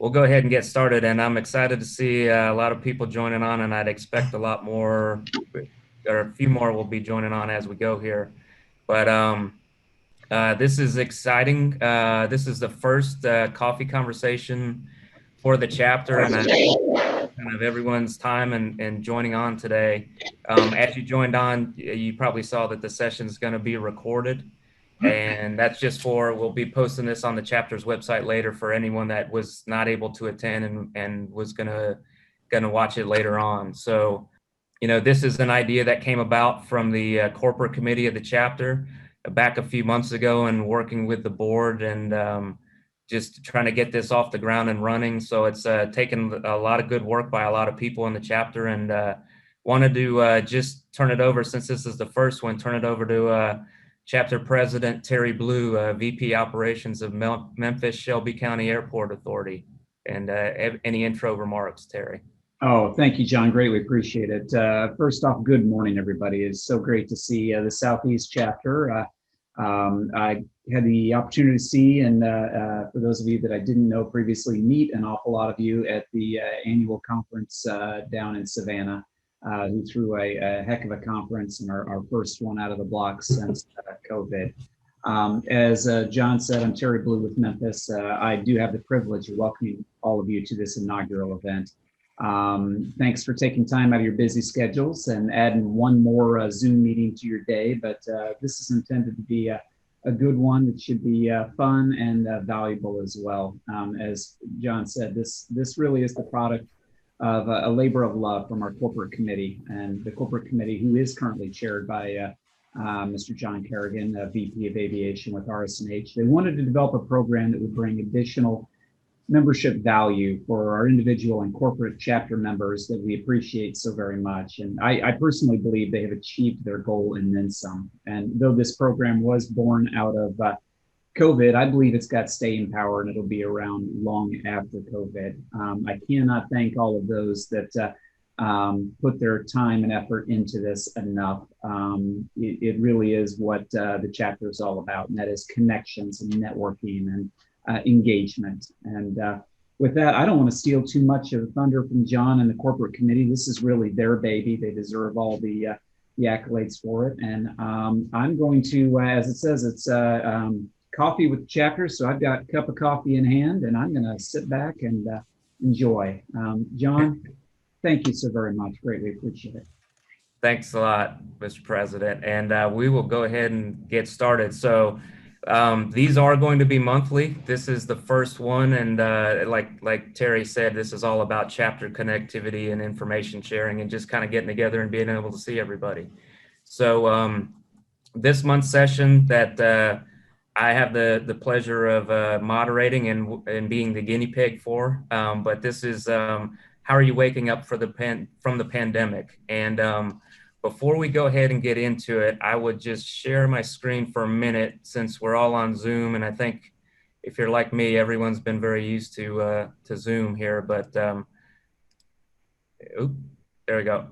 we'll go ahead and get started. And I'm excited to see a lot of people joining on, and I'd expect a lot more, or a few more will be joining on as we go here. But this is exciting. This is the first coffee conversation for the chapter, and I kind of everyone's time and joining on today. As you joined on, you probably saw that the session is going to be recorded. And that's just for, we'll be posting this on the chapter's website later for anyone that was not able to attend and was gonna watch it later on. So, this is an idea that came about from the corporate committee of the chapter back a few months ago, and working with the board and just trying to get this off the ground and running. So it's taken a lot of good work by a lot of people in the chapter, and wanted to just turn it over, since this is the first one, turn it over to Chapter President Terry Blue, VP Operations of Memphis Shelby County Airport Authority. And any intro remarks, Terry? Oh, thank you, John. Greatly appreciate it. First off, good morning, everybody. It's so great to see the Southeast chapter. I had the opportunity to see, and for those of you that I didn't know previously, meet an awful lot of you at the annual conference down in Savannah. Who threw a heck of a conference, and our first one out of the blocks since COVID. As John said, I'm Terry Blue with Memphis. I do have the privilege of welcoming all of you to this inaugural event. Thanks for taking time out of your busy schedules and adding one more Zoom meeting to your day, but this is intended to be a good one that should be fun and valuable as well. As John said, this really is the product of a labor of love from our corporate committee, and the corporate committee, who is currently chaired by Mr. John Kerrigan, VP of Aviation with RSNH. They wanted to develop a program that would bring additional membership value for our individual and corporate chapter members that we appreciate so very much. And I personally believe they have achieved their goal and then some. And though this program was born out of COVID, I believe it's got staying power, and it'll be around long after COVID. I cannot thank all of those that put their time and effort into this enough. It really is what the chapter is all about, and that is connections and networking and engagement. And with that, I don't want to steal too much of the thunder from John and the corporate committee. This is really their baby. They deserve all the accolades for it. And I'm going to, as it says, it's coffee with the chapter. So I've got a cup of coffee in hand, and I'm going to sit back and enjoy. John, thank you so very much. Greatly appreciate it. Thanks a lot, Mr. President. And we will go ahead and get started. So these are going to be monthly. This is the first one. And like Terry said, this is all about chapter connectivity and information sharing and just kind of getting together and being able to see everybody. So this month's session that I have the pleasure of moderating and being the guinea pig for, but this is how are you waking up from the pandemic? And before we go ahead and get into it, I would just share my screen for a minute, since we're all on Zoom, and I think if you're like me, everyone's been very used to Zoom here. But there we go.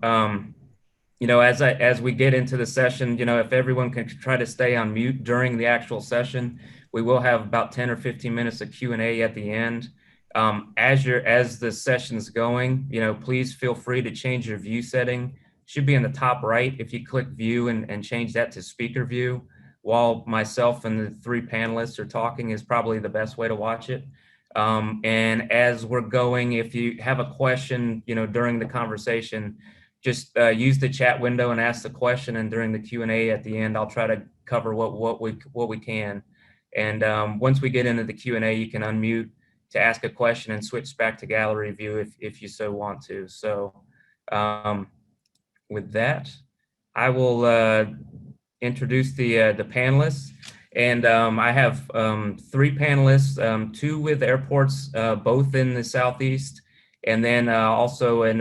As we get into the session, if everyone can try to stay on mute during the actual session, we will have about 10 or 15 minutes of Q&A at the end. As the session's going, please feel free to change your view setting. Should be in the top right. If you click view and change that to speaker view, while myself and the three panelists are talking, is probably the best way to watch it. And as we're going, if you have a question, during the conversation, just use the chat window and ask the question, and during the Q&A at the end, I'll try to cover what we can. And once we get into the Q&A, you can unmute to ask a question and switch back to gallery view if you so want to. So with that, I will introduce the panelists. And I have three panelists, two with airports, both in the Southeast, and then also in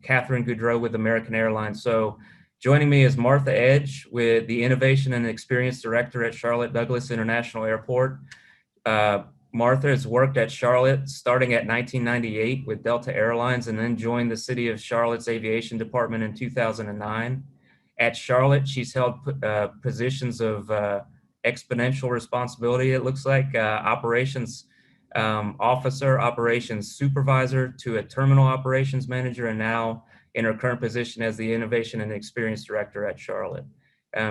Catherine Goudreau with American Airlines. So joining me is Martha Edge, with the Innovation and Experience Director at Charlotte Douglas International Airport. Martha has worked at Charlotte starting at 1998 with Delta Airlines, and then joined the City of Charlotte's Aviation Department in 2009. At Charlotte, she's held positions of exponential responsibility, it looks like, operations officer, operations supervisor to a terminal operations manager, and now in her current position as the innovation and experience director at Charlotte.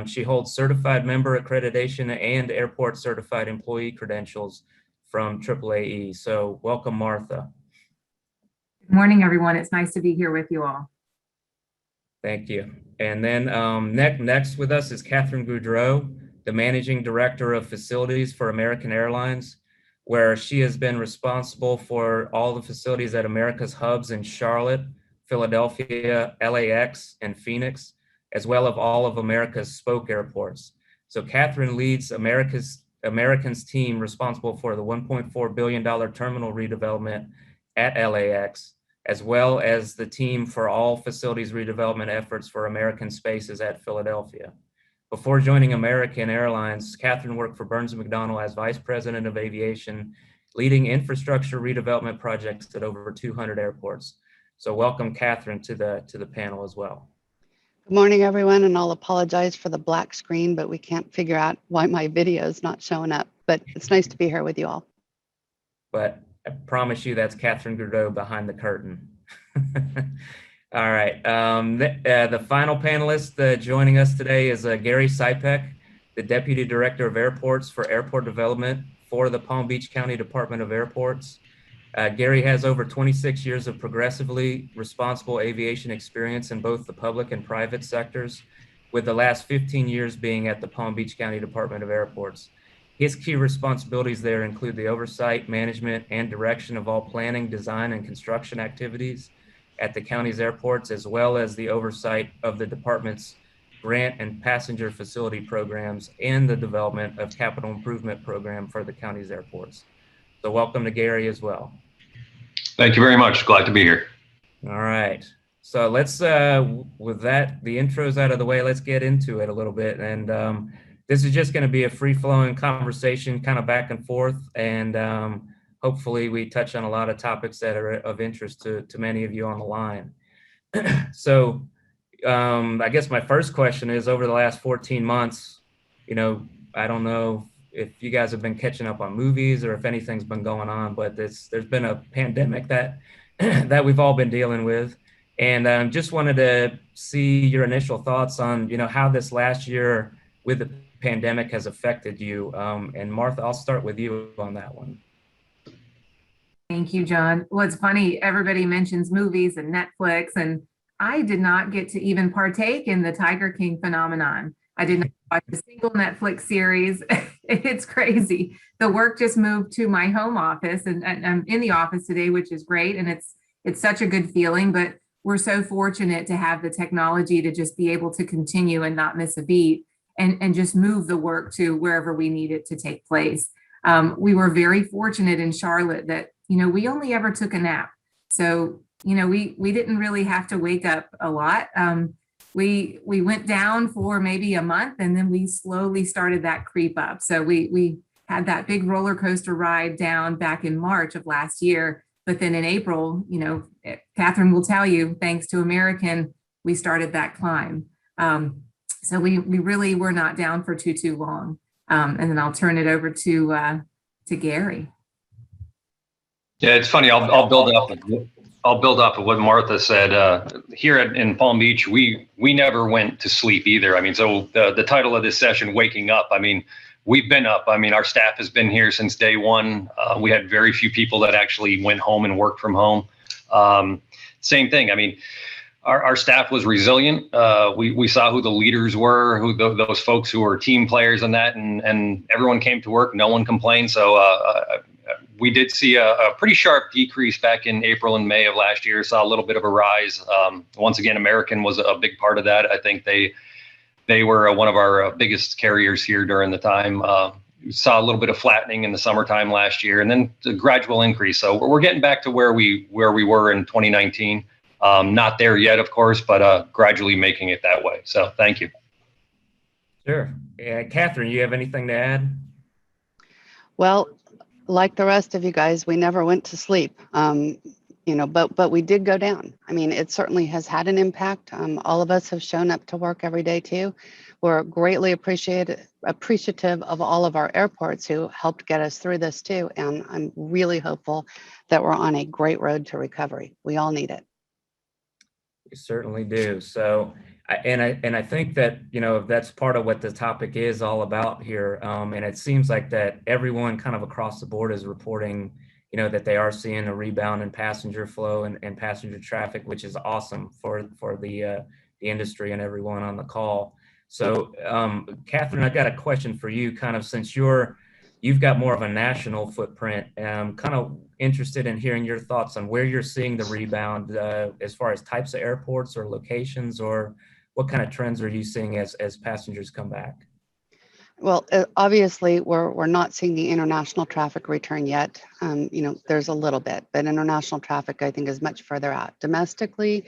She holds certified member accreditation and airport certified employee credentials from AAAE. So welcome, Martha. Good morning, everyone. It's nice to be here with you all. Thank you. And then next with us is Catherine Goudreau, the Managing Director of Facilities for American Airlines, where she has been responsible for all the facilities at America's hubs in Charlotte, Philadelphia, LAX, and Phoenix, as well as all of America's spoke airports. So Catherine leads American's team responsible for the $1.4 billion terminal redevelopment at LAX, as well as the team for all facilities redevelopment efforts for American Spaces at Philadelphia. Before joining American Airlines, Catherine worked for Burns & McDonnell as Vice President of Aviation, leading infrastructure redevelopment projects at over 200 airports. So welcome, Catherine, to the panel as well. Good morning, everyone, and I'll apologize for the black screen, but we can't figure out why my video is not showing up. But it's nice to be here with you all. But I promise you that's Catherine Goudreau behind the curtain. All right. The final panelist joining us today is Gary Sipek, the Deputy Director of Airports for Airport Development for the Palm Beach County Department of Airports. Gary has over 26 years of progressively responsible aviation experience in both the public and private sectors, with the last 15 years being at the Palm Beach County Department of Airports. His key responsibilities there include the oversight, management, and direction of all planning, design, and construction activities at the county's airports, as well as the oversight of the department's grant and passenger facility programs and the development of capital improvement program for the county's airports. So welcome to Gary as well. Thank you very much. Glad to be here. All right. So let's, with that, the intros out of the way, let's get into it a little bit. And this is just going to be a free-flowing conversation, kind of back and forth. And hopefully we touch on a lot of topics that are of interest to many of you on the line. So I guess my first question is, over the last 14 months, I don't know if you guys have been catching up on movies or if anything's been going on, but there's been a pandemic that that we've all been dealing with. And just wanted to see your initial thoughts on, how this last year with the pandemic has affected you. And Martha, I'll start with you on that one. Thank you, John. Well, it's funny, everybody mentions movies and Netflix, and I did not get to even partake in the Tiger King phenomenon. I did not watch a single Netflix series. It's crazy. The work just moved to my home office, and I'm in the office today, which is great. And it's such a good feeling, but we're so fortunate to have the technology to just be able to continue and not miss a beat and just move the work to wherever we need it to take place. We were very fortunate in Charlotte that, we only ever took a nap. So, we didn't really have to wake up a lot. We went down for maybe a month, and then we slowly started that creep up. So we had that big roller coaster ride down back in March of last year. But then in April, Catherine will tell you, thanks to American, we started that climb. So we really were not down for too long. And then I'll turn it over to Gary. Yeah, it's funny. I'll build off of what Martha said. Here in Palm Beach, we never went to sleep either. I mean, so the title of this session, Waking Up, we've been up. Our staff has been here since day one. We had very few people that actually went home and worked from home. Same thing. Our staff was resilient. We saw who the leaders were, those folks who were team players and that, and everyone came to work. No one complained. So we did see a pretty sharp decrease back in April and May of last year. Saw a little bit of a rise. Once again, American was a big part of that. I think they were one of our biggest carriers here during the time. We saw a little bit of flattening in the summertime last year, and then a gradual increase. So we're getting back to where we were in 2019. Not there yet, of course, but gradually making it that way. So thank you. Sure. Yeah, Catherine, you have anything to add? Well, like the rest of you guys, we never went to sleep. but we did go down. I mean, it certainly has had an impact. All of us have shown up to work every day too. We're greatly appreciative of all of our airports who helped get us through this too. And I'm really hopeful that we're on a great road to recovery. We all need it. We certainly do. So, I think that, that's part of what the topic is all about here. And it seems like that everyone kind of across the board is reporting, that they are seeing a rebound in passenger flow and passenger traffic, which is awesome for the industry and everyone on the call. So, Catherine, I got a question for you, kind of since you've got more of a national footprint. Kind of interested in hearing your thoughts on where you're seeing the rebound as far as types of airports or locations, or what kind of trends are you seeing as passengers come back? Well, obviously, we're not seeing the international traffic return yet. There's a little bit, but international traffic, I think, is much further out. Domestically,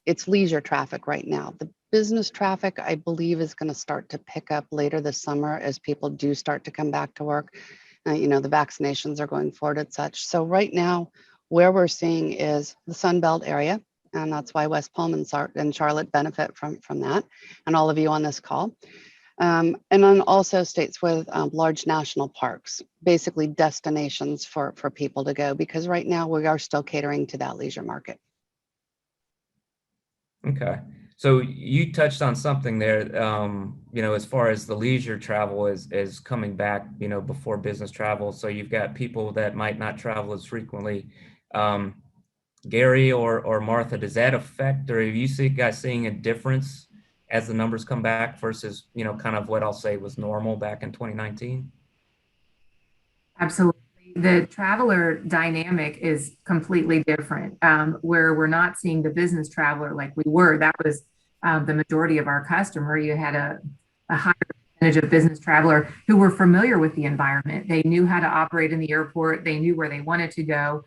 it's leisure traffic right now. The business traffic, I believe, is going to start to pick up later this summer as people do start to come back to work. The vaccinations are going forward and such. So right now, where we're seeing is the Sun Belt area, and that's why West Palm and Charlotte benefit from that, and all of you on this call. And then also states with large national parks, basically destinations for people to go, because right now we are still catering to that leisure market. Okay. So you touched on something there, as far as the leisure travel is coming back, before business travel. So you've got people that might not travel as frequently. Gary or Martha, does that affect, or have you guys seeing a difference as the numbers come back versus, kind of what I'll say was normal back in 2019? Absolutely. The traveler dynamic is completely different, where we're not seeing the business traveler like we were. That was the majority of our customer. You had a higher percentage of business traveler who were familiar with the environment. They knew how to operate in the airport. They knew where they wanted to go.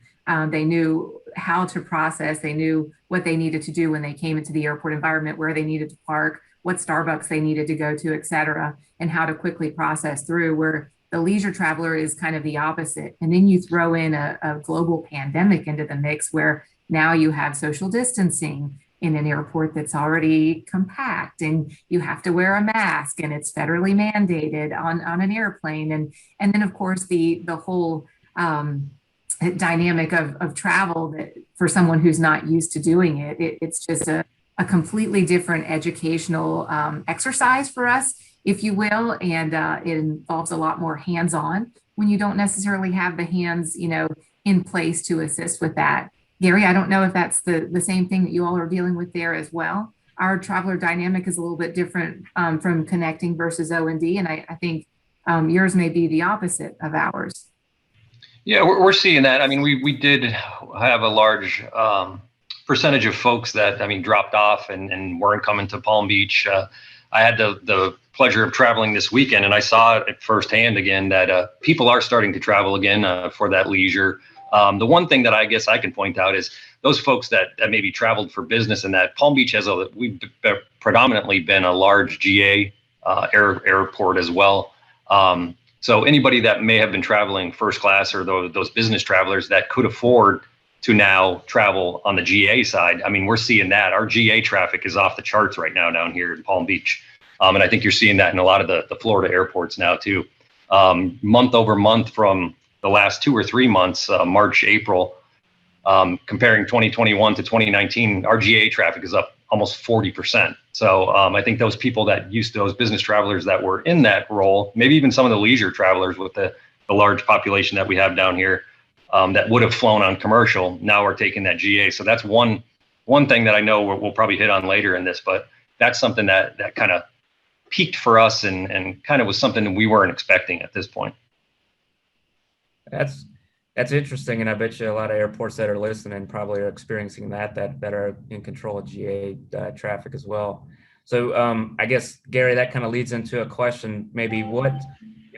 They knew how to process. They knew what they needed to do when they came into the airport environment, where they needed to park, what Starbucks they needed to go to, et cetera, and how to quickly process through. Where the leisure traveler is kind of the opposite. And then you throw in a global pandemic into the mix, where now you have social distancing in an airport that's already compact, and you have to wear a mask, and it's federally mandated on an airplane. And then of course the whole dynamic of travel, that for someone who's not used to doing it's just a completely different educational exercise for us, if you will. And it involves a lot more hands-on when you don't necessarily have the hands, in place to assist with that. Gary, I don't know if that's the same thing that you all are dealing with there as well. Our traveler dynamic is a little bit different from connecting versus O&D, and I think yours may be the opposite of ours. Yeah, we're seeing that. I mean, we did have a large percentage of folks that, dropped off and weren't coming to Palm Beach. I had the pleasure of traveling this weekend, and I saw it firsthand again that people are starting to travel again for that leisure. The one thing that I guess I can point out is those folks that maybe traveled for business, and that Palm Beach we've predominantly been a large GA airport as well. So anybody that may have been traveling first class, or those business travelers that could afford to now travel on the GA side, we're seeing that our GA traffic is off the charts right now down here in Palm Beach. And I think you're seeing that in a lot of the Florida airports now too. Month over month from the last 2 or 3 months, March, April, comparing 2021 to 2019, our GA traffic is up almost 40%. So I think those people that used to, those business travelers that were in that role, maybe even some of the leisure travelers with the large population that we have down here, that would have flown on commercial, now are taking that GA. So that's one thing that I know we'll probably hit on later in this, but that's something that kind of peaked for us and kind of was something that we weren't expecting at this point. That's interesting, and I bet you a lot of airports that are listening probably are experiencing that are in control of GA traffic as well. So I guess, Gary, that kind of leads into a question, maybe what,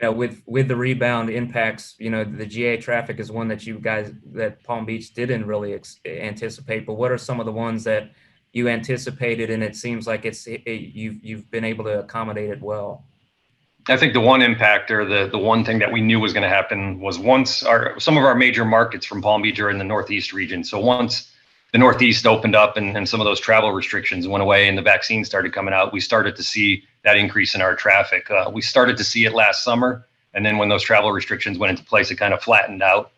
with the rebound impacts, the GA traffic is one that Palm Beach didn't really anticipate, but what are some of the ones that you anticipated, and it seems like you've been able to accommodate it well? I think the one impact, or the one thing that we knew was going to happen, was once some of our major markets from Palm Beach are in the Northeast region. So once the Northeast opened up and some of those travel restrictions went away and the vaccine started coming out, we started to see that increase in our traffic. We started to see it last summer. And then when those travel restrictions went into place, it kind of flattened out.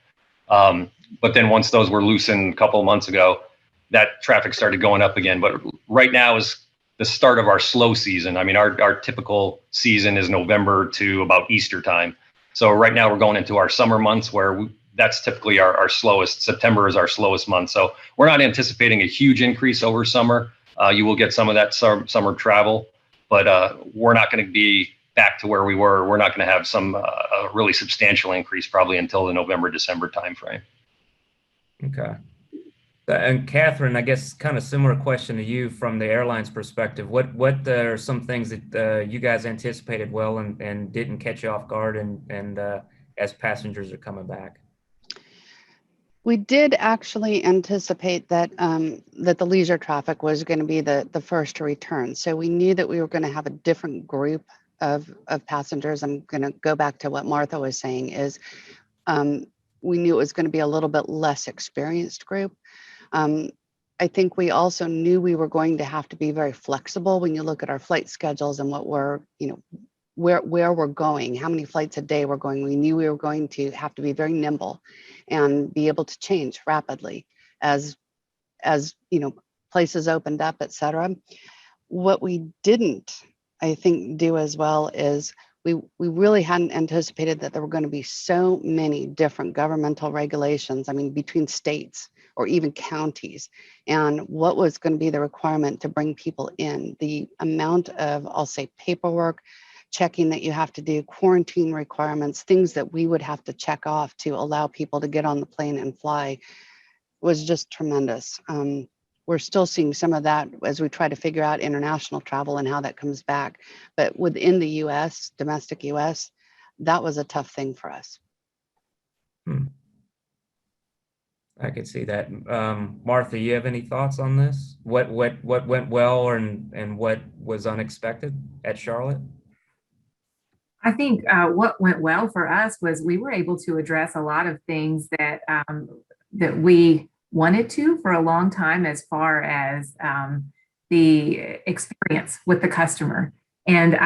But then once those were loosened a couple of months ago, that traffic started going up again. But right now is the start of our slow season. I mean, our typical season is November to about Easter time. So right now we're going into our summer months where that's typically our slowest. September is our slowest month. So we're not anticipating a huge increase over summer. You will get some of that summer travel, but we're not going to be back to where we were. We're not going to have some a really substantial increase probably until the November, December timeframe. Okay. And Catherine, I guess kind of similar question to you from the airline's perspective. What are some things that you guys anticipated well and didn't catch you off guard and as passengers are coming back? We did actually anticipate that that the leisure traffic was going to be the first to return. So we knew that we were going to have a different group of passengers. I'm going to go back to what Martha was saying is we knew it was going to be a little bit less experienced group. I think we also knew we were going to have to be very flexible when you look at our flight schedules and what we're, where we're going, how many flights a day we're going. We knew we were going to have to be very nimble and be able to change rapidly as places opened up, et cetera. What we didn't, I think, do as well is we really hadn't anticipated that there were going to be so many different governmental regulations, I mean, between states or even counties, and what was going to be the requirement to bring people in, the amount of, I'll say, paperwork, checking that you have to do, quarantine requirements, things that we would have to check off to allow people to get on the plane and fly was just tremendous. We're still seeing some of that as we try to figure out international travel and how that comes back. But within the US, domestic US, that was a tough thing for us. I could see that. Martha, you have any thoughts on this? What went well and what was unexpected at Charlotte? I think what went well for us was we were able to address a lot of things that that we wanted to for a long time, as far as the experience with the customer. And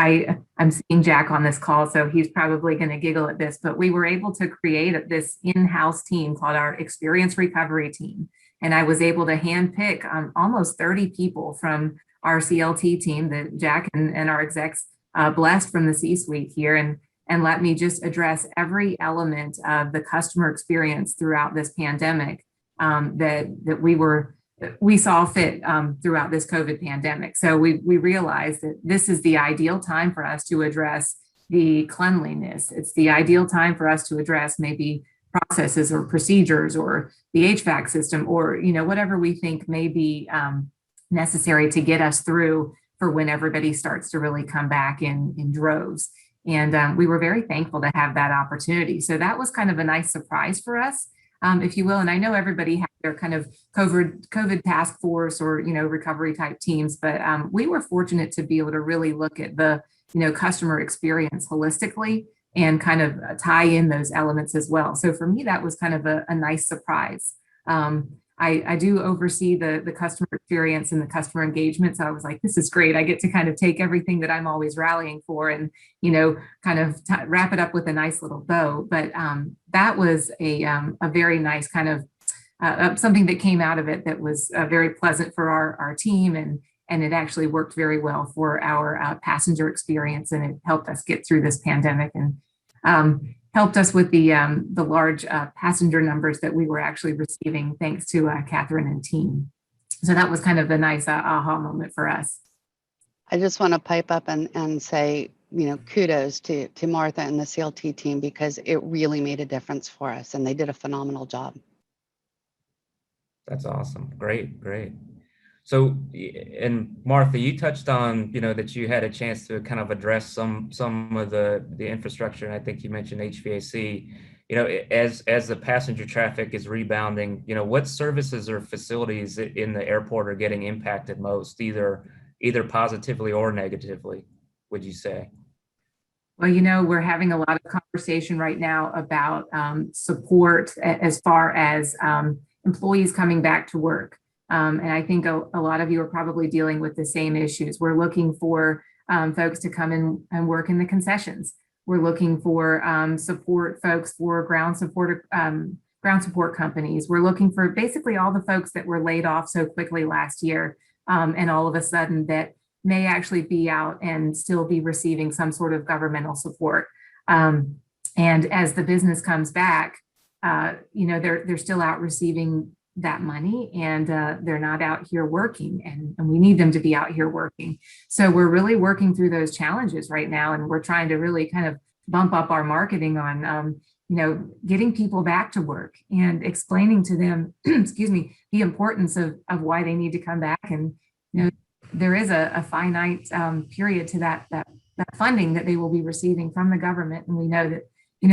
I'm seeing Jack on this call, so he's probably going to giggle at this, but we were able to create this in-house team called our Experience Recovery Team. And I was able to handpick almost 30 people from our CLT team that Jack and our execs blessed from the C-suite here, and let me just address every element of the customer experience throughout this pandemic that we saw fit throughout this COVID pandemic. So we realized that this is the ideal time for us to address the cleanliness. It's the ideal time for us to address maybe processes or procedures or the HVAC system, or whatever we think may be necessary to get us through for when everybody starts to really come back in droves. And we were very thankful to have that opportunity. So that was kind of a nice surprise for us, if you will. And I know everybody had their kind of COVID task force or, recovery type teams, but we were fortunate to be able to really look at the, customer experience holistically and kind of tie in those elements as well. So for me, that was kind of a nice surprise. I do oversee the customer experience and the customer engagement. So I was like, this is great. I get to kind of take everything that I'm always rallying for and, kind of wrap it up with a nice little bow. But that was a very nice kind of something that came out of it that was very pleasant for our team. And it actually worked very well for our passenger experience. And it helped us get through this pandemic and helped us with the large passenger numbers that we were actually receiving, thanks to Catherine and team. So that was kind of a nice aha moment for us. I just want to pipe up and say, kudos to Martha and the CLT team, because it really made a difference for us and they did a phenomenal job. That's awesome. Great. So, and Martha, you touched on, that you had a chance to kind of address some of the infrastructure, and I think you mentioned HVAC. As the passenger traffic is rebounding, what services or facilities in the airport are getting impacted most, either positively or negatively, would you say? Well, we're having a lot of conversation right now about support as far as employees coming back to work. And I think a lot of you are probably dealing with the same issues. We're looking for folks to come in and work in the concessions. We're looking for support folks for ground support companies. We're looking for basically all the folks that were laid off so quickly last year, and all of a sudden that may actually be out and still be receiving some sort of governmental support. And as the business comes back, they're still out receiving that money, and they're not out here working, and we need them to be out here working. So we're really working through those challenges right now, and we're trying to really kind of bump up our marketing on getting people back to work and explaining to them, excuse me, the importance of why they need to come back. And there is a finite period to that funding that they will be receiving from the government. And we know that,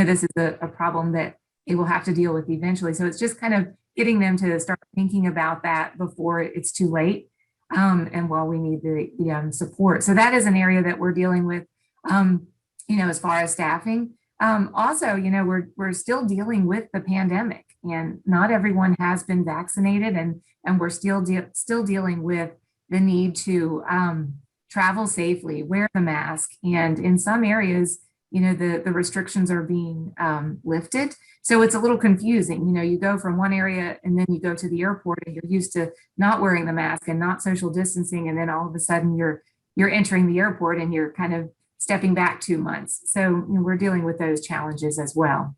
this is a problem that they will have to deal with eventually. So it's just kind of getting them to start thinking about that before it's too late. And while we need the support. So that is an area that we're dealing with, as far as staffing. Also, we're still dealing with the pandemic, and not everyone has been vaccinated, and we're still dealing with the need to travel safely, wear the mask, and in some areas, the restrictions are being lifted. So it's a little confusing. You go from one area and then you go to the airport and you're used to not wearing the mask and not social distancing, and then all of a sudden you're entering the airport and you're kind of stepping back 2 months. So we're dealing with those challenges as well.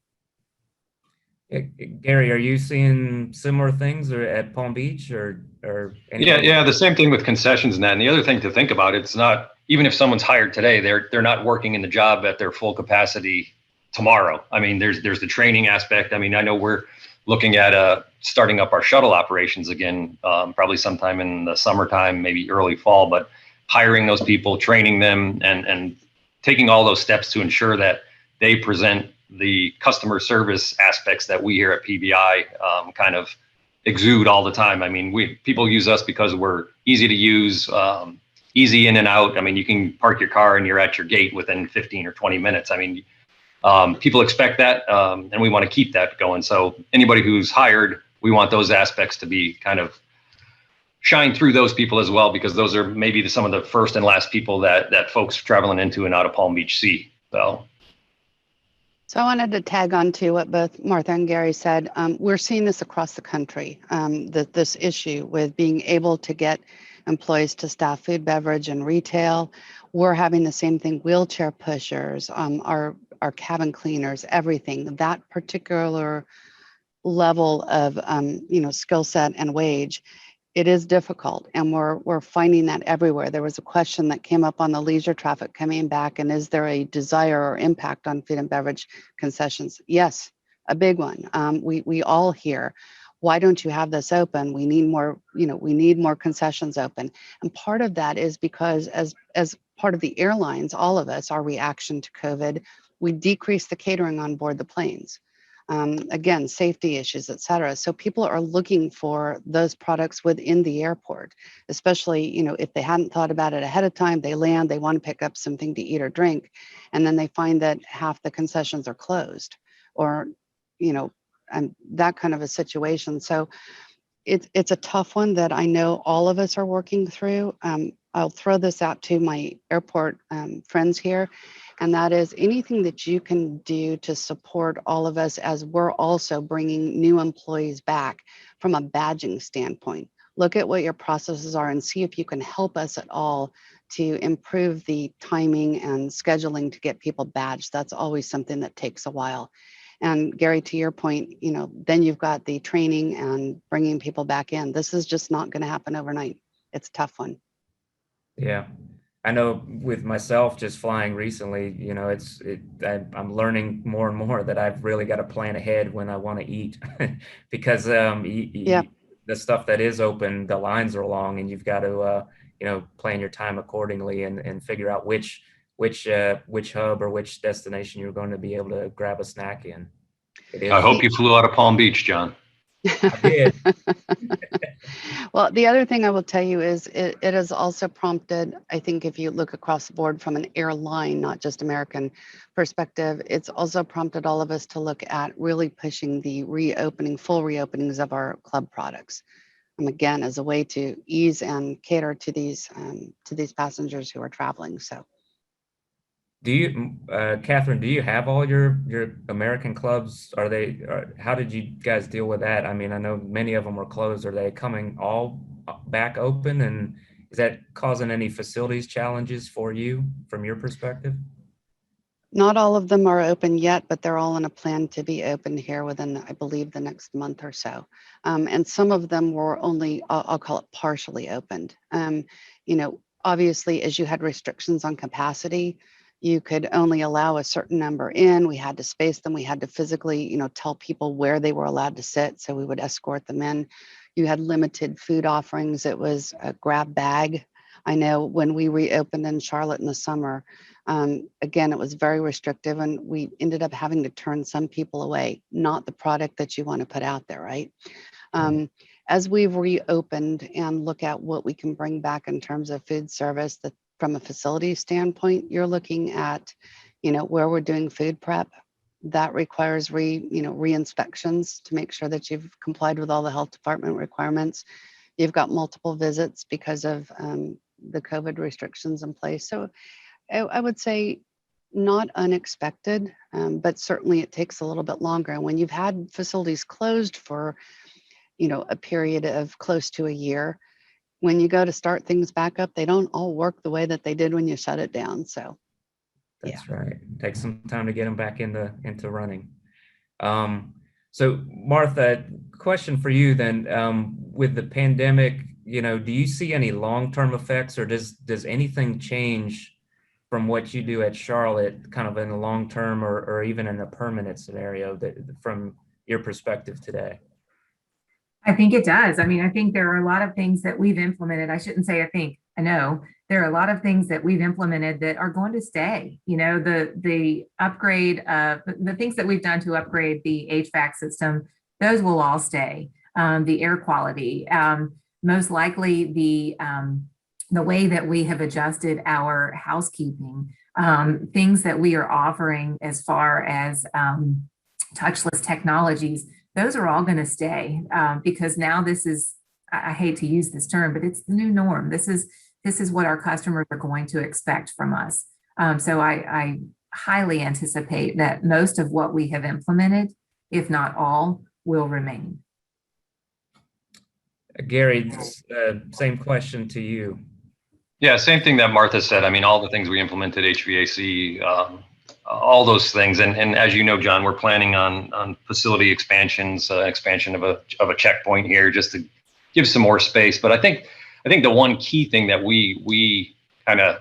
Gary, are you seeing similar things or at Palm Beach or anything? Yeah, the same thing with concessions and that. And the other thing to think about, it's not, even if someone's hired today, they're not working in the job at their full capacity tomorrow. I mean, there's the training aspect. I mean, I know we're looking at starting up our shuttle operations again, probably sometime in the summertime, maybe early fall, but hiring those people, training them, and taking all those steps to ensure that they present the customer service aspects that we here at PBI kind of exude all the time. I mean, people use us because we're easy to use, easy in and out. I mean, you can park your car and you're at your gate within 15 or 20 minutes. I mean, people expect that, and we want to keep that going. So anybody who's hired, we want those aspects to be kind of shine through those people as well, because those are maybe some of the first and last people that folks traveling into and out of Palm Beach see. So I wanted to tag on to what both Martha and Gary said. We're seeing this across the country, this issue with being able to get employees to staff food, beverage, and retail. We're having the same thing, wheelchair pushers, our cabin cleaners, everything. That particular level of skill set and wage, it is difficult, and we're finding that everywhere. There was a question that came up on the leisure traffic coming back, and is there a desire or impact on food and beverage concessions? Yes, a big one. We all hear, why don't you have this open? We need more, we need more concessions open. And part of that is because as part of the airlines, all of us, our reaction to COVID, we decreased the catering on board the planes. Again, safety issues, et cetera. So people are looking for those products within the airport, especially, if they hadn't thought about it ahead of time, they land, they want to pick up something to eat or drink, and then they find that half the concessions are closed, or, and that kind of a situation. So it's a tough one that I know all of us are working through. I'll throw this out to my airport friends here, and that is anything that you can do to support all of us as we're also bringing new employees back from a badging standpoint. Look at what your processes are and see if you can help us at all to improve the timing and scheduling to get people badged. That's always something that takes a while. And Gary, to your point, then you've got the training and bringing people back in. This is just not going to happen overnight. It's a tough one. Yeah, I know with myself just flying recently, I'm learning more and more that I've really got to plan ahead when I want to eat because the stuff that is open, the lines are long, and you've got to plan your time accordingly and figure out which hub or which destination you're going to be able to grab a snack in. I hope you flew out of Palm Beach, John. I did. Well, the other thing I will tell you is it has also prompted, I think if you look across the board from an airline, not just American perspective, it's also prompted all of us to look at really pushing the full reopenings of our club products. Again, as a way to ease and cater to these passengers who are traveling. So Do you, Catherine, do you have all your American clubs? How did you guys deal with that? I mean, I know many of them were closed. Are they coming all back open? And is that causing any facilities challenges for you from your perspective? not all of them are open yet, but they're all in a plan to be open here within, I believe, the next month or so. And some of them were only, I'll call it partially opened. Obviously, as you had restrictions on capacity, you could only allow a certain number in. We had to space them. We had to physically, tell people where they were allowed to sit. So we would escort them in. You had limited food offerings. It was a grab bag. I know when we reopened in Charlotte in the summer, again, it was very restrictive and we ended up having to turn some people away, not the product that you want to put out there, right? As we've reopened and look at what we can bring back in terms of food service, that from a facility standpoint, you're looking at, where we're doing food prep. That requires re-inspections to make sure that you've complied with all the health department requirements. You've got multiple visits because of the COVID restrictions in place. So I would say not unexpected, but certainly it takes a little bit longer. And when you've had facilities closed for, a period of close to a year, when you go to start things back up, they don't all work the way that they did when you shut it down. So That's right. It takes some time to get them back into running. So Martha, question for you then, with the pandemic, do you see any long-term effects, or does anything change from what you do at Charlotte kind of in the long term, or even in a permanent scenario from your perspective today? I think it does. I mean, I think there are a lot of things that we've implemented. I shouldn't say I think, I know there are a lot of things that we've implemented that are going to stay. The upgrade of the things that we've done to upgrade the HVAC system, those will all stay. The air quality, most likely the way that we have adjusted our housekeeping, things that we are offering as far as touchless technologies, those are all going to stay because now this is, I hate to use this term, but it's the new norm. This is what our customers are going to expect from us. So I highly anticipate that most of what we have implemented, if not all, will remain. Gary, same question to you. Yeah, same thing that Martha said. I mean, all the things we implemented, HVAC, all those things. And as you know, John, we're planning on facility expansions, expansion of a checkpoint here just to give some more space. But I think the one key thing that we kind of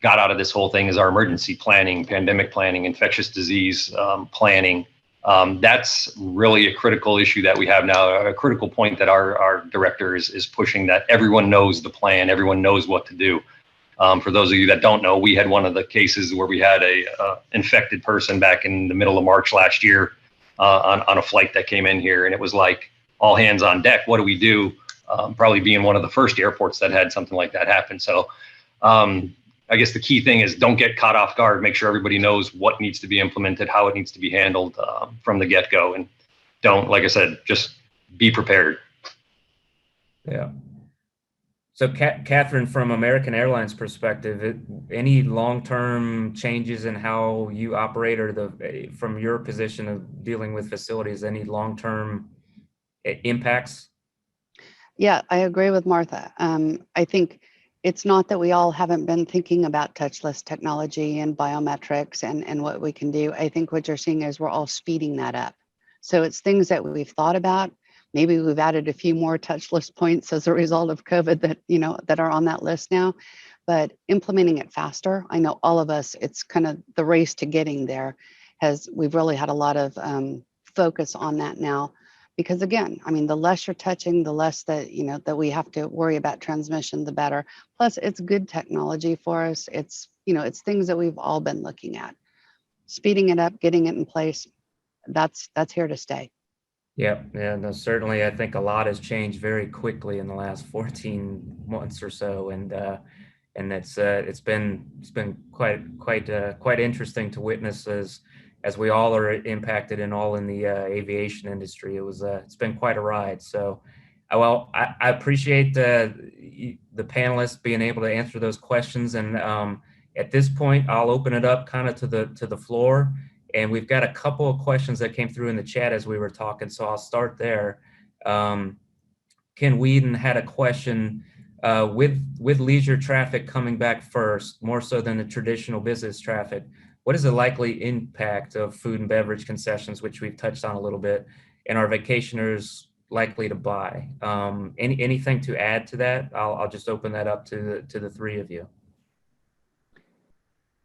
got out of this whole thing is our emergency planning, pandemic planning, infectious disease planning. That's really a critical issue that we have now, a critical point that our director is pushing, that everyone knows the plan, everyone knows what to do. For those of you that don't know, we had one of the cases where we had a infected person back in the middle of March last year on a flight that came in here, and it was like all hands on deck. What do we do? Probably being one of the first airports that had something like that happen. So I guess the key thing is don't get caught off guard. Make sure everybody knows what needs to be implemented, how it needs to be handled from the get-go, and don't, like I said, just be prepared. Yeah. So, Catherine, from American Airlines perspective, any long-term changes in how you operate, or from your position of dealing with facilities, any long-term impacts? Yeah, I agree with Martha. I think it's not that we all haven't been thinking about touchless technology and biometrics and what we can do. I think what you're seeing is we're all speeding that up. So it's things that we've thought about. Maybe we've added a few more touchless points as a result of COVID that are on that list now, but implementing it faster. I know all of us, it's kind of the race to getting there. We've really had a lot of focus on that now. Because again, I mean, the less you're touching, the less that we have to worry about transmission, the better. Plus, it's good technology for us. It's things that we've all been looking at. Speeding it up, getting it in place, that's here to stay. Yeah, yeah, no, certainly. I think a lot has changed very quickly in the last 14 months or so, and it's been quite interesting to witness as we all are impacted and all in the aviation industry. It's been quite a ride. So, I appreciate the panelists being able to answer those questions, and at this point, I'll open it up kind of to the floor. And we've got a couple of questions that came through in the chat as we were talking, so I'll start there. Um, Ken Whedon had a question with leisure traffic coming back first, more so than the traditional business traffic. What is the likely impact of food and beverage concessions, which we've touched on a little bit, and are vacationers likely to buy? Anything to add to that? I'll just open that up to the three of you.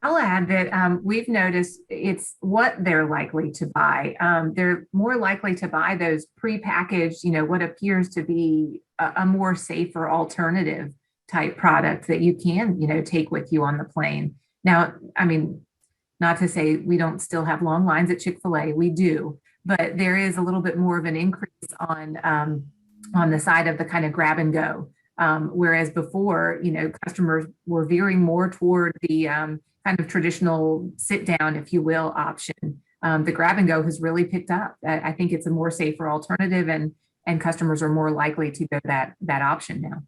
I'll add that we've noticed it's what they're likely to buy. They're more likely to buy those prepackaged, what appears to be a more safer alternative type product that you can, take with you on the plane. Now, I mean, not to say we don't still have long lines at Chick-fil-A, we do, but there is a little bit more of an increase on the side of the kind of grab and go. Whereas before, customers were veering more toward the kind of traditional sit down, if you will, option. The grab and go has really picked up. I think it's a more safer alternative, and customers are more likely to go that option now.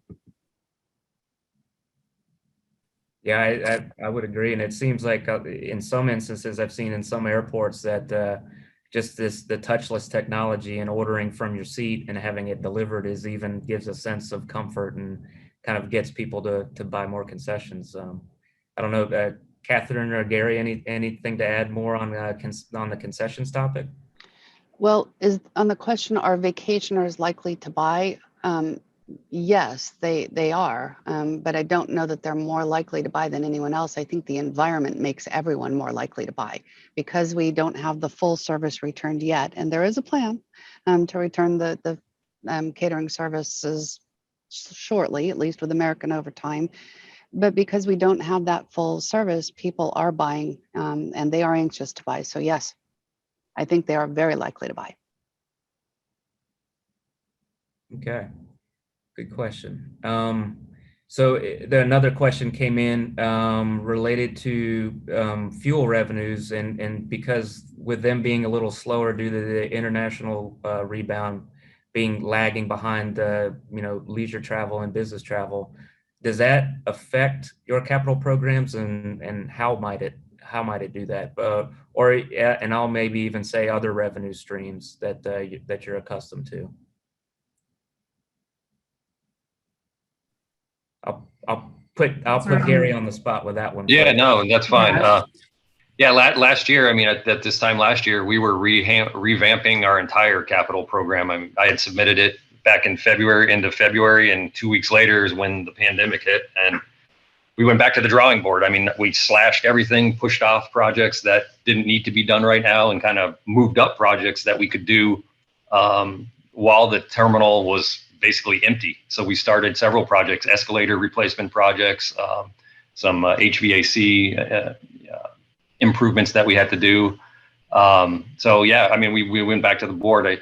Yeah, I would agree, and it seems like in some instances I've seen in some airports that just the touchless technology and ordering from your seat and having it delivered even gives a sense of comfort and kind of gets people to buy more concessions. I don't know, Catherine or Gary, anything to add more on the concessions topic? Well, is on the question, are vacationers likely to buy? Yes, they are, but I don't know that they're more likely to buy than anyone else. I think the environment makes everyone more likely to buy because we don't have the full service returned yet, and there is a plan to return the catering services shortly, at least with American Overtime. But because we don't have that full service, people are buying, and they are anxious to buy. So yes, I think they are very likely to buy. Okay. Good question. So another question came in related to fuel revenues, and because with them being a little slower due to the international rebound being lagging behind leisure travel and business travel, does that affect your capital programs, and how might it do that? And I'll maybe even say other revenue streams that you're accustomed to. I'll put Gary on the spot with that one. Yeah, no, that's fine. Yeah. Last year, I mean, at this time last year, we were revamping our entire capital program. I had submitted it back in end of February, and 2 weeks later is when the pandemic hit, and we went back to the drawing board. I mean, we slashed everything, pushed off projects that didn't need to be done right now, and kind of moved up projects that we could do while the terminal was basically empty. So we started several projects, escalator replacement projects, some HVAC improvements that we had to do. So yeah, I mean, we went back to the board.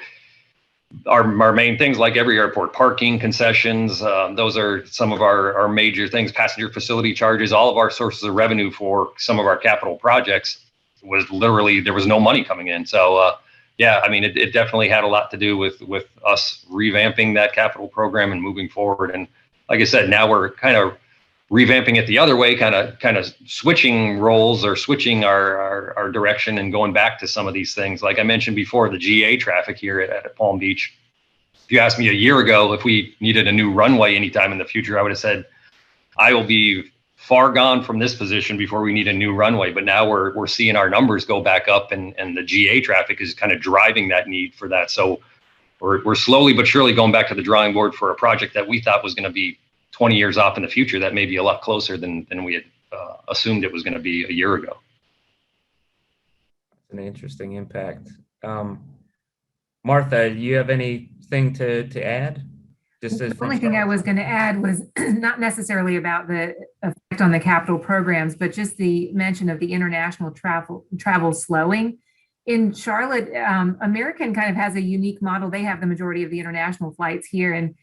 Our main things, like every airport, parking, concessions, those are some of our major things, passenger facility charges, all of our sources of revenue for some of our capital projects was literally, there was no money coming in. So yeah, I mean, it definitely had a lot to do with us revamping that capital program and moving forward. And like I said, now we're kind of revamping it the other way, kind of switching roles or switching our direction and going back to some of these things. Like I mentioned before, the GA traffic here at Palm Beach. If you asked me a year ago if we needed a new runway anytime in the future, I would have said, I will be far gone from this position before we need a new runway. But now we're seeing our numbers go back up, and the GA traffic is kind of driving that need for that. So we're slowly but surely going back to the drawing board for a project that we thought was going to be 20 years off in the future, that may be a lot closer than we had assumed it was going to be a year ago. An interesting impact. Martha, do you have anything to add? The only thing I was going to add was not necessarily about the effect on the capital programs, but just the mention of the international travel slowing. in Charlotte, American kind of has a unique model. They have the majority of the international flights here, and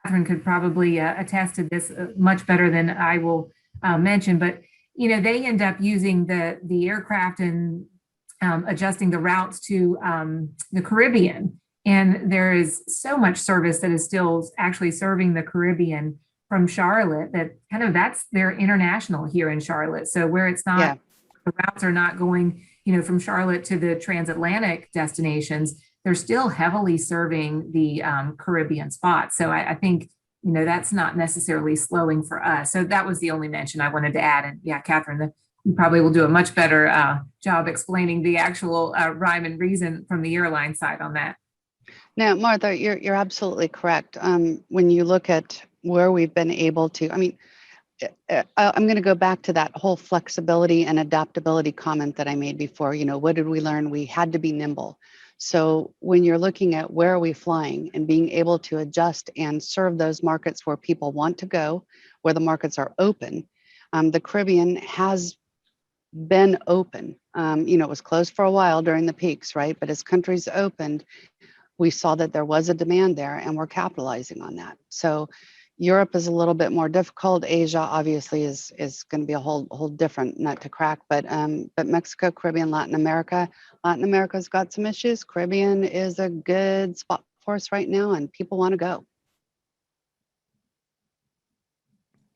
Catherine could probably attest to this much better than I will mention. But they end up using the aircraft and adjusting the routes to the Caribbean. And there is so much service that is still actually serving the Caribbean from Charlotte that's their international here in Charlotte. So where it's not, Yeah. the routes are not going, from Charlotte to the transatlantic destinations, they're still heavily serving the Caribbean spots. So I think, that's not necessarily slowing for us. So that was the only mention I wanted to add. And yeah, Catherine, you probably will do a much better job explaining the actual rhyme and reason from the airline side on that. No, Martha, you're absolutely correct. When you look at where we've been able to, I'm going to go back to that whole flexibility and adaptability comment that I made before. What did we learn? We had to be nimble. So when you're looking at where are we flying and being able to adjust and serve those markets where people want to go, where the markets are open, the Caribbean has been open. It was closed for a while during the peaks, right? But as countries opened, we saw that there was a demand there, and we're capitalizing on that. So Europe is a little bit more difficult. Asia obviously is going to be a whole different nut to crack. But Mexico, Caribbean, Latin America's got some issues. Caribbean is a good spot for us right now, and people want to go.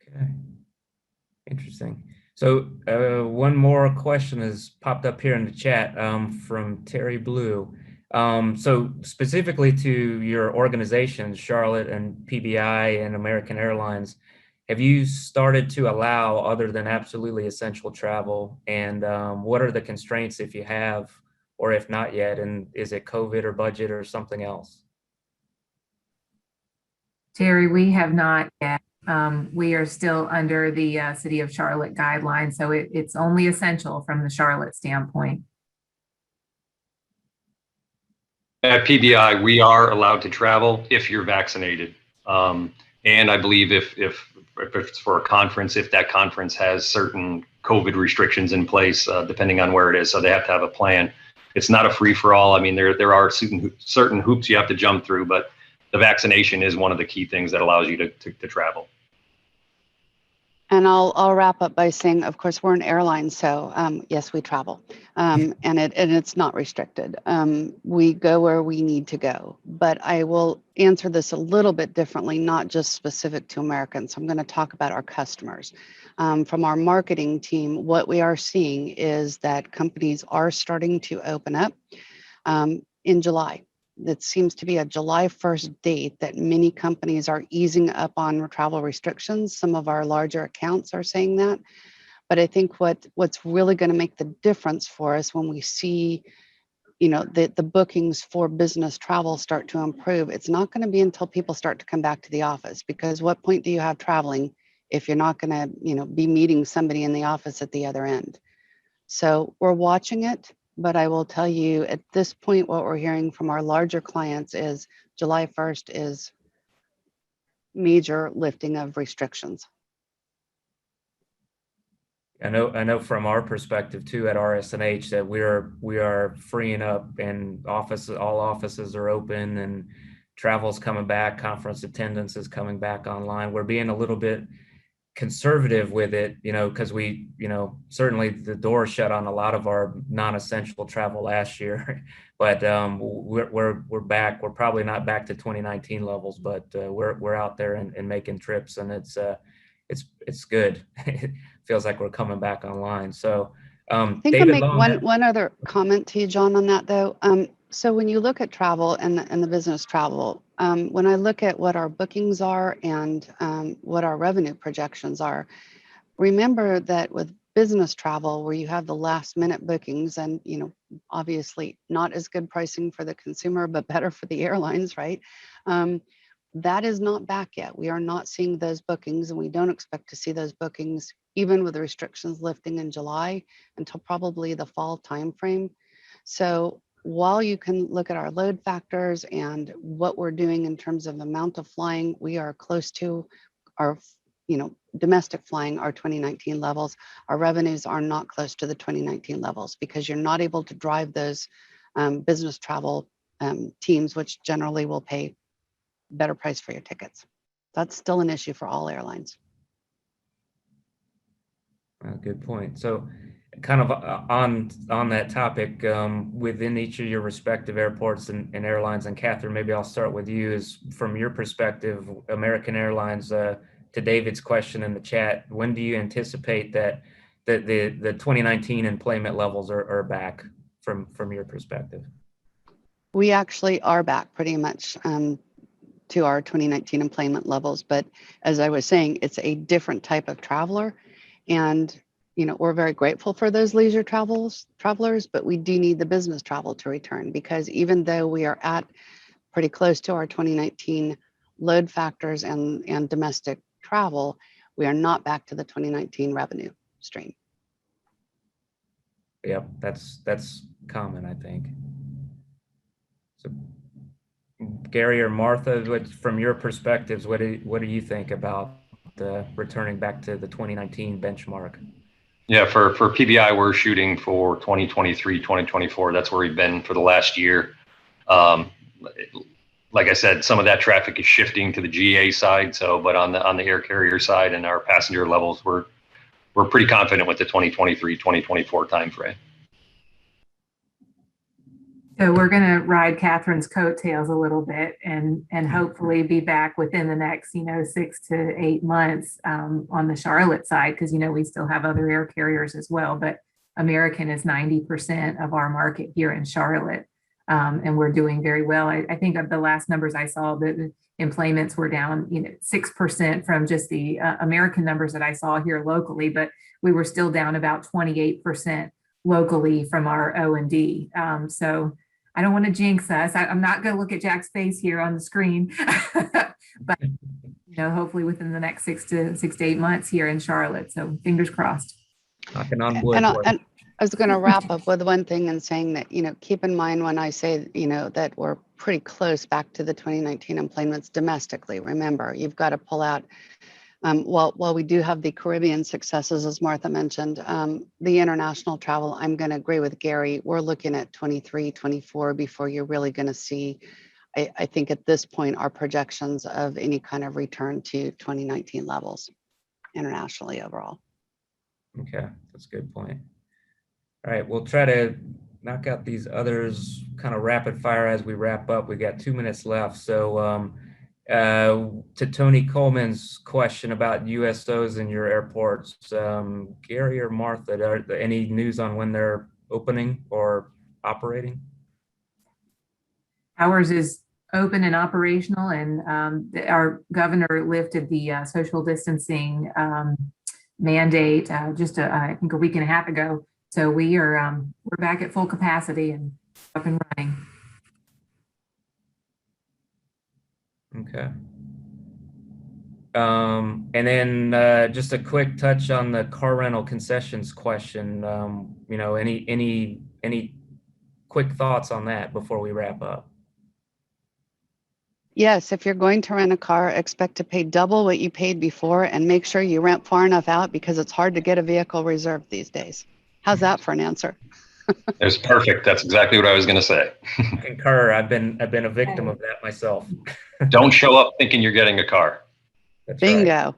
Okay, interesting. So one more question has popped up here in the chat from Terry Blue. So specifically to your organizations, Charlotte and PBI and American Airlines, have you started to allow other than absolutely essential travel? And what are the constraints if you have, or if not yet? And is it COVID or budget or something else? Terry, we have not yet. We are still under the City of Charlotte guidelines, so it's only essential from the Charlotte standpoint. At PBI, we are allowed to travel if you're vaccinated. And I believe if it's for a conference, if that conference has certain COVID restrictions in place, depending on where it is, so they have to have a plan. It's not a free for all. I mean, there are certain hoops you have to jump through, but the vaccination is one of the key things that allows you to travel. And I'll wrap up by saying, of course, we're an airline, so yes, we travel, and it's not restricted. We go where we need to go. But I will answer this a little bit differently, not just specific to Americans. I'm going to talk about our customers. From our marketing team, what we are seeing is that companies are starting to open up in July. That seems to be a July 1st date that many companies are easing up on travel restrictions. Some of our larger accounts are saying that. But I think what's really going to make the difference for us when we see, the bookings for business travel start to improve, it's not going to be until people start to come back to the office, because what point do you have traveling if you're not going to, be meeting somebody in the office at the other end? So we're watching it. But I will tell you at this point, what we're hearing from our larger clients is July 1st is major lifting of restrictions. I know from our perspective too at RSNH that we are freeing up, and all offices are open, and travel's coming back, conference attendance is coming back online. We're being a little bit conservative with it, because we, certainly the door shut on a lot of our non-essential travel last year, but we're back. We're probably not back to 2019 levels, but we're out there and making trips, and it's good. It feels like we're coming back online. So I think David I'll make Long, one other comment to you, John, on that though. So when you look at travel and the business travel, when I look at what our bookings are and what our revenue projections are, remember that with business travel, where you have the last minute bookings and, obviously not as good pricing for the consumer, but better for the airlines, right? That is not back yet. We are not seeing those bookings, and we don't expect to see those bookings, even with the restrictions lifting in July, until probably the fall timeframe. So while you can look at our load factors and what we're doing in terms of amount of flying, we are close to our, domestic flying, our 2019 levels. Our revenues are not close to the 2019 levels because you're not able to drive those business travel teams, which generally will pay better price for your tickets. That's still an issue for all airlines. Good point. So kind of on that topic, within each of your respective airports and airlines, and Catherine, maybe I'll start with you, is from your perspective, American Airlines, to David's question in the chat, when do you anticipate that the 2019 employment levels are back from your perspective? We actually are back pretty much to our 2019 employment levels. But as I was saying, it's a different type of traveler. And, you know, we're very grateful for those leisure travelers, but we do need the business travel to return, because even though we are at pretty close to our 2019 load factors and domestic travel, we are not back to the 2019 revenue stream. Yep, that's common, I think. So, Gary or Martha, from your perspectives, what do you think about returning back to the 2019 benchmark? Yeah, for PBI, we're shooting for 2023, 2024. That's where we've been for the last year. Like I said, some of that traffic is shifting to the GA side. So, but on the air carrier side and our passenger levels, we're pretty confident with the 2023, 2024 timeframe. So we're going to ride Catherine's coattails a little bit and hopefully be back within the next, 6 to 8 months on the Charlotte side, because, we still have other air carriers as well. But American is 90% of our market here in Charlotte, and we're doing very well. I think of the last numbers I saw, the employments were down, 6% from just the American numbers that I saw here locally, but we were still down about 28% locally from our O&D. So I don't want to jinx us. I'm not going to look at Jack's face here on the screen, but hopefully within the next 6 to 8 months here in Charlotte. So fingers crossed. Knocking on wood. And I was going to wrap up with one thing and saying that, keep in mind when I say, that we're pretty close back to the 2019 employments domestically. Remember, you've got to pull out, while we do have the Caribbean successes, as Martha mentioned, the international travel, I'm going to agree with Gary. We're looking at 23, 24 before you're really going to see, I think at this point, our projections of any kind of return to 2019 levels internationally overall. Okay, that's a good point. All right, we'll try to knock out these others kind of rapid fire as we wrap up. We got 2 minutes left. So to Tony Coleman's question about USOs in your airports, Gary or Martha, are there any news on when they're opening or operating? Ours is open and operational, and our governor lifted the social distancing mandate just I think a week and a half ago. So we're back at full capacity and up and running. Okay. And then just a quick touch on the car rental concessions question. Any quick thoughts on that before we wrap up? Yes, if you're going to rent a car, expect to pay double what you paid before, and make sure you rent far enough out, because it's hard to get a vehicle reserved these days. How's that for an answer? It was perfect. That's exactly what I was going to say. Concur. I've been a victim of that myself. Don't show up thinking you're getting a car. That's Bingo.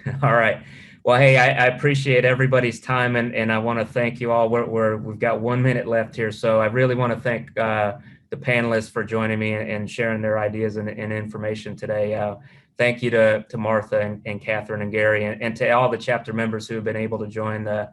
Right. All right. Well, hey, I appreciate everybody's time, and I want to thank you all. We've got 1 minute left here, so I really want to thank the panelists for joining me and sharing their ideas and information today. Thank you to Martha and Catherine and Gary, and to all the chapter members who have been able to join the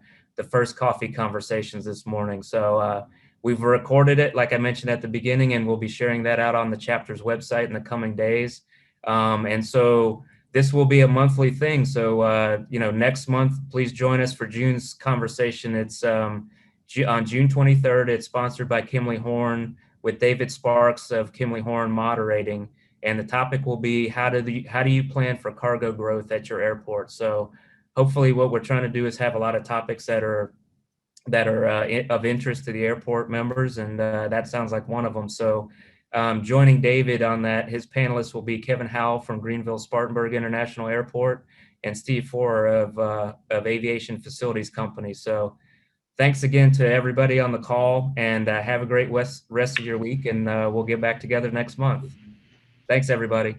first coffee conversations this morning. So we've recorded it, like I mentioned at the beginning, and we'll be sharing that out on the chapter's website in the coming days. And so this will be a monthly thing. So, next month, please join us for June's conversation. It's on June 23rd. It's sponsored by Kimley Horn, with David Sparks of Kimley Horn moderating. And the topic will be how do you plan for cargo growth at your airport? So hopefully what we're trying to do is have a lot of topics that are of interest to the airport members, and that sounds like one of them. So joining David on that, his panelists will be Kevin Howell from Greenville-Spartanburg International Airport and Steve Forer of Aviation Facilities Company. So thanks again to everybody on the call, and have a great rest of your week, and we'll get back together next month. Thanks, everybody.